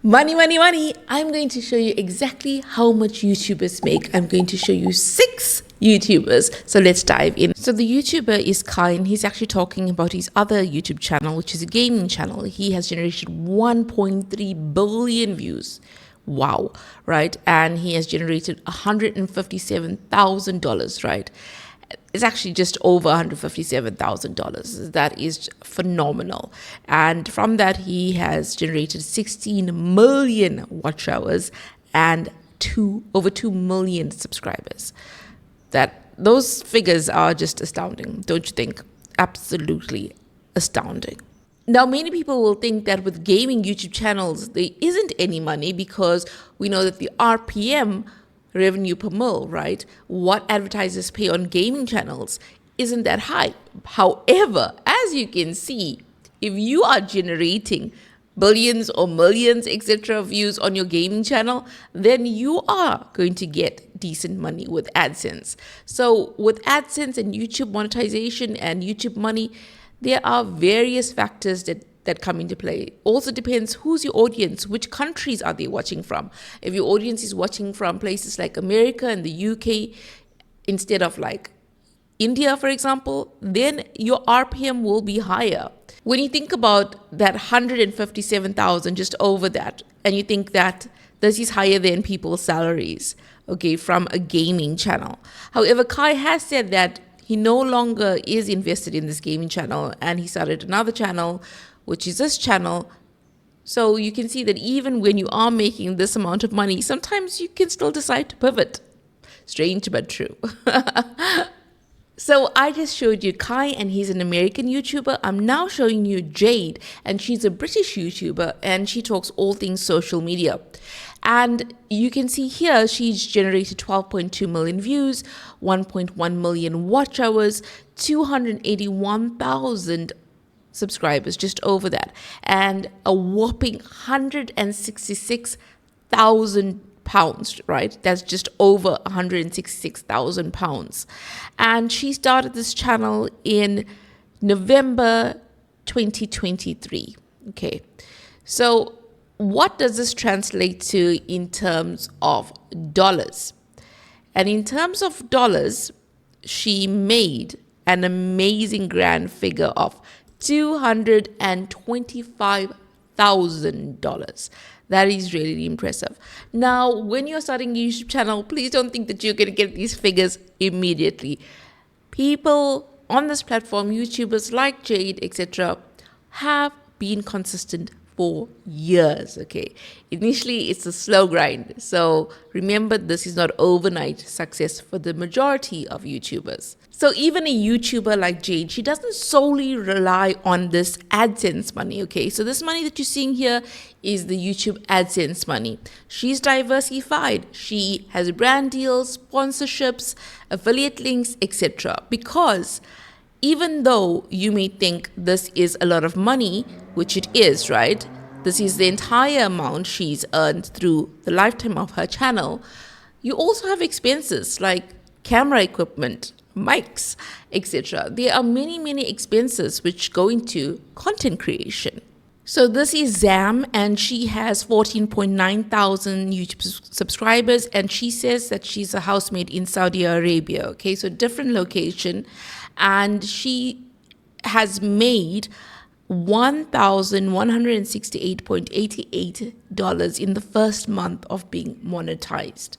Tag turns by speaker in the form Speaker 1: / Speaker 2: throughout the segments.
Speaker 1: Money, money, money. I'm going to show you exactly how much YouTubers make. I'm going to show you 6 YouTubers. So let's dive in. So the YouTuber is Kai, and he's actually talking about his other YouTube channel, which is a gaming channel. He has generated 1.3 billion views. Wow, right? And he has generated $157,000, right? It's actually just over $157,000. That is phenomenal. And from that, he has generated 16 million watch hours and over 2 million subscribers. Those figures are just astounding, don't you think? Absolutely astounding. Now, many people will think that with gaming YouTube channels, there isn't any money because we know that the RPM, revenue per mil, right? What advertisers pay on gaming channels isn't that high. However, as you can see, if you are generating billions or millions, etc., views on your gaming channel, then you are going to get decent money with AdSense. So with AdSense and YouTube monetization and YouTube money, there are various factors that come into play. Also depends who's your audience, which countries are they watching from. If your audience is watching from places like America and the UK instead of like India, for example, then your RPM will be higher. When you think about that 157,000, just over that, and you think that this is higher than people's salaries, okay, from a gaming channel. However, Kai has said that he no longer is invested in this gaming channel, and he started another channel, which is this channel. So you can see that even when you are making this amount of money, sometimes you can still decide to pivot. Strange but true. So I just showed you Kai, and he's an American YouTuber. I'm now showing you Jade, and she's a British YouTuber, and she talks all things social media. And you can see here, she's generated 12.2 million views, 1.1 million watch hours, 281,000 subscribers, just over that, and a whopping 166,000 pounds, right? That's just over 166,000 pounds. And she started this channel in November 2023. Okay. So what does this translate to in terms of dollars? And in terms of dollars, she made an amazing grand figure of $225,000. That is really impressive. Now, when you're starting a YouTube channel, please don't think that you're going to get these figures immediately. People on this platform, YouTubers like Jade, etc., have been consistent for years, okay? Initially, it's a slow grind. So remember, this is not overnight success for the majority of YouTubers. So even a YouTuber like Jade, she doesn't solely rely on this AdSense money, okay? So this money that you're seeing here is the YouTube AdSense money. She's diversified. She has brand deals, sponsorships, affiliate links, etc. Because even though you may think this is a lot of money, which it is, right? This is the entire amount she's earned through the lifetime of her channel. You also have expenses like camera equipment, mics, etc. There are many, many expenses which go into content creation. So this is Zam, and she has 14.9 thousand YouTube subscribers, and she says that she's a housemaid in Saudi Arabia. Okay, so different location, and she has made $1,168.88 in the first month of being monetized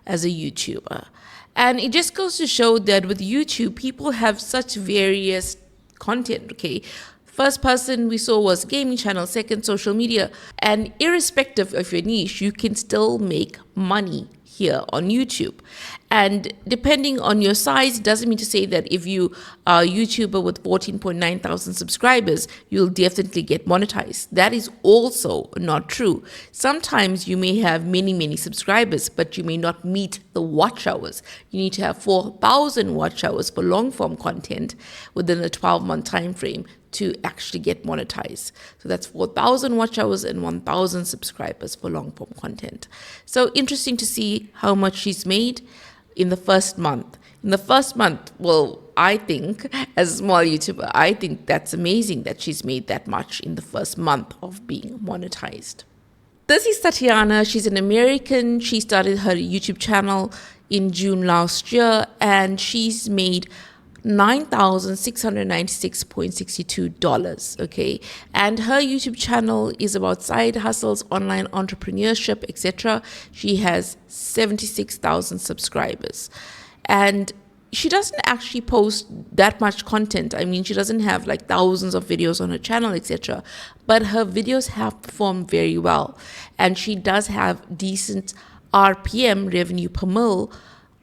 Speaker 1: as a YouTuber. And it just goes to show that with YouTube, people have such various content, okay? First person we saw was gaming channel, second social media, and irrespective of your niche, you can still make money here on YouTube. And depending on your size, doesn't mean to say that if you are a YouTuber with 14.9 thousand subscribers, you'll definitely get monetized. That is also not true. Sometimes you may have many, many subscribers, but you may not meet the watch hours. You need to have 4,000 watch hours for long form content within a 12-month time frame to actually get monetized. So that's 4,000 watch hours and 1,000 subscribers for long form content. So interesting to see how much she's made in the first month. In the first month, well, I think as a small YouTuber, I think that's amazing that she's made that much in the first month of being monetized. This is Tatiana. She's an American. She started her YouTube channel in June last year, and she's made $9,696.62. Okay, and her YouTube channel is about side hustles, online entrepreneurship, etc. She has 76,000 subscribers, and she doesn't actually post that much content. I mean, she doesn't have like thousands of videos on her channel, etc. But her videos have performed very well, and she does have decent RPM, revenue per mil,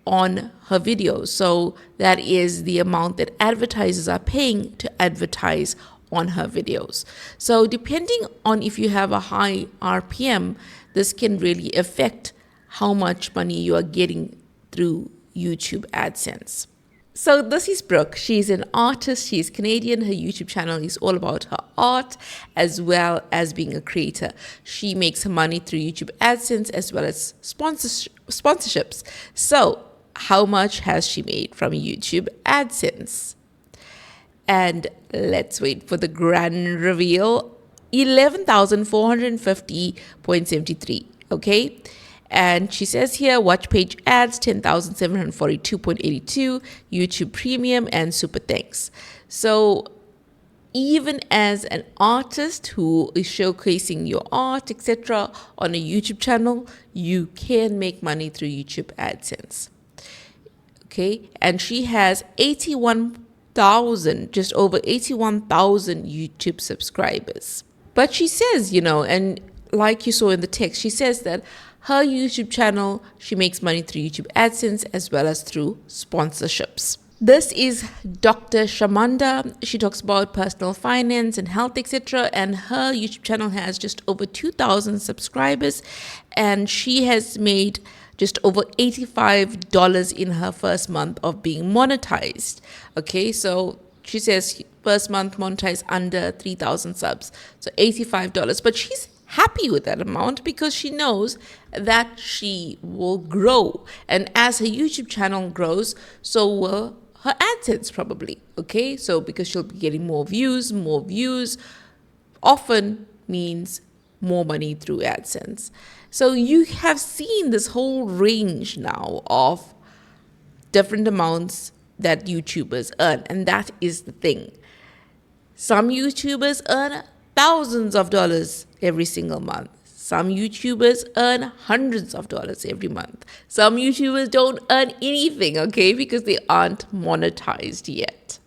Speaker 1: on her videos. So that is the amount that advertisers are paying to advertise on her videos. So depending on if you have a high RPM, this can really affect how much money you are getting through YouTube AdSense. So this is Brooke. She's an artist. She's Canadian. Her YouTube channel is all about her art as well as being a creator. She makes her money through YouTube AdSense as well as sponsorships. So how much has she made from YouTube AdSense? And let's wait for the grand reveal. 11,450.73. Okay. And she says here, watch page ads, 10,742.82, YouTube Premium, and Super Thanks. So even as an artist who is showcasing your art, etc., on a YouTube channel, you can make money through YouTube AdSense. Okay, and she has 81,000, just over 81,000 YouTube subscribers. But she says, and like you saw in the text, she says that her YouTube channel, she makes money through YouTube AdSense as well as through sponsorships. This is Dr. Shamanda. She talks about personal finance and health, etc. And her YouTube channel has just over 2,000 subscribers. And she has made just over $85 in her first month of being monetized. Okay, so she says first month monetized under 3,000 subs. So $85. But she's happy with that amount because she knows that she will grow, and as her YouTube channel grows, so will her AdSense probably. Okay, so because she'll be getting more views often means more money through AdSense. So you have seen this whole range now of different amounts that YouTubers earn, and that is the thing. Some YouTubers earn thousands of dollars every single month. Some YouTubers earn hundreds of dollars every month. Some YouTubers don't earn anything, okay, because they aren't monetized yet.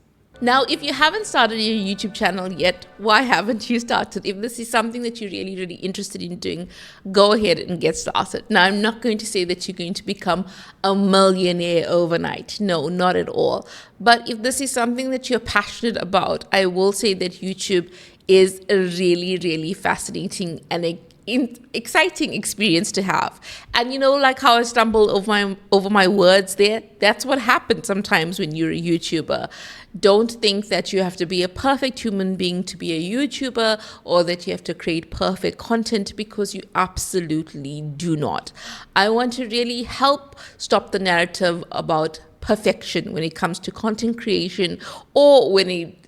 Speaker 1: Now, if you haven't started your YouTube channel yet, why haven't you started? If this is something that you're really, really interested in doing, go ahead and get started. Now, I'm not going to say that you're going to become a millionaire overnight. No, not at all. But if this is something that you're passionate about, I will say that YouTube is a really, really fascinating and exciting experience to have. And like how I stumbled over my words there, that's what happens sometimes when you're a YouTuber. Don't think that you have to be a perfect human being to be a YouTuber, or that you have to create perfect content, because you absolutely do not. I want to really help stop the narrative about perfection when it comes to content creation, or when it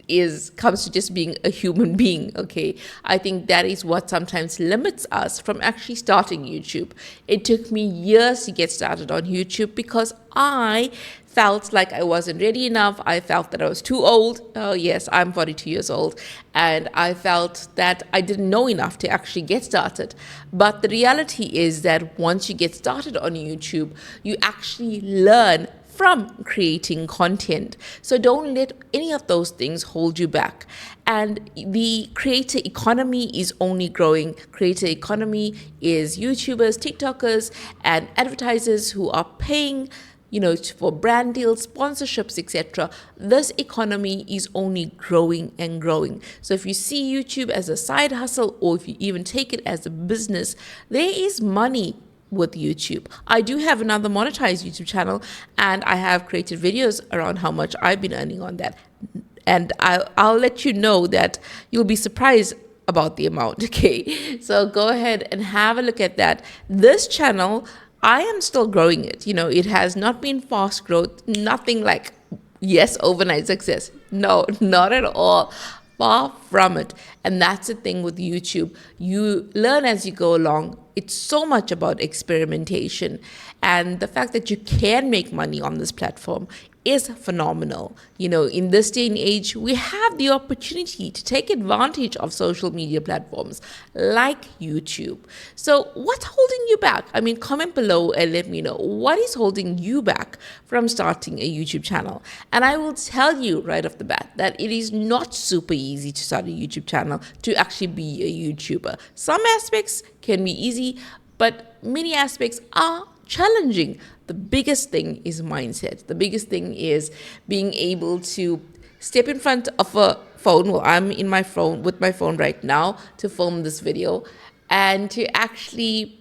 Speaker 1: comes to just being a human being. Okay, I think that is what sometimes limits us from actually starting YouTube. It took me years to get started on YouTube because I felt like I wasn't ready enough. I felt that I was too old. Oh yes, I'm 42 years old, and I felt that I didn't know enough to actually get started. But the reality is that once you get started on YouTube, you actually learn from creating content. So don't let any of those things hold you back. And the creator economy is only growing. Creator economy is YouTubers, TikTokers, and advertisers who are paying for brand deals, sponsorships, etc. This economy is only growing and growing. So if you see YouTube as a side hustle, or if you even take it as a business, there is money with YouTube. I do have another monetized YouTube channel, and I have created videos around how much I've been earning on that. And I'll let you know that you'll be surprised about the amount, okay? So go ahead and have a look at that. This channel, I am still growing it. It has not been fast growth, nothing like, yes, overnight success. No, not at all. Far from it. And that's the thing with YouTube. You learn as you go along. It's so much about experimentation. And the fact that you can make money on this platform is phenomenal. You know, in this day and age, we have the opportunity to take advantage of social media platforms like YouTube. So what's holding you back? I mean, comment below and let me know what is holding you back from starting a YouTube channel. And I will tell you right off the bat that it is not super easy to start a YouTube channel, to actually be a YouTuber. Some aspects can be easy, but many aspects are challenging. The biggest thing is mindset. The biggest thing is being able to step in front of a phone. Well, I'm in my phone with my phone right now to film this video, and to actually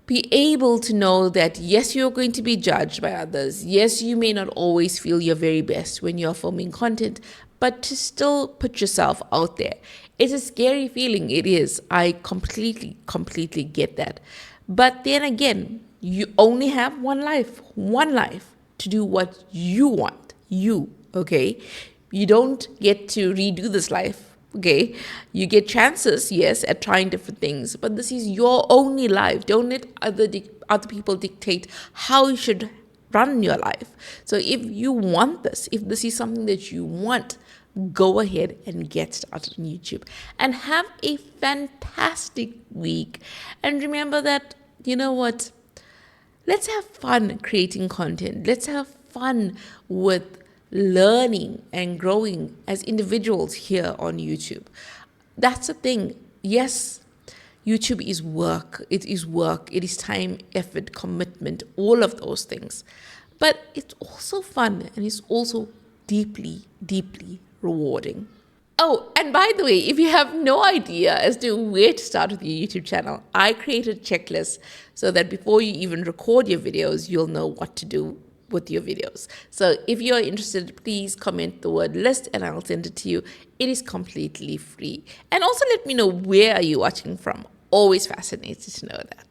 Speaker 1: be able to know that yes, you're going to be judged by others. Yes, you may not always feel your very best when you're filming content, but to still put yourself out there. It's a scary feeling. It is. I completely get that. But then again, you only have one life to do what you want. Okay? You don't get to redo this life. Okay, you get chances, yes, at trying different things, but this is your only life. Don't let other people dictate how you should run your life. So if you want this, if this is something that you want, go ahead and get started on YouTube and have a fantastic week. And remember that, you know what? Let's have fun creating content. Let's have fun with learning and growing as individuals here on YouTube. That's the thing. Yes, YouTube is work. It is work. It is time, effort, commitment, all of those things. But it's also fun, and it's also deeply rewarding. Oh, and by the way, if you have no idea as to where to start with your YouTube channel, I created a checklist so that before you even record your videos, you'll know what to do with your videos. So if you're interested, please comment the word list and I'll send it to you. It is completely free. And also let me know, where are you watching from? Always fascinated to know that.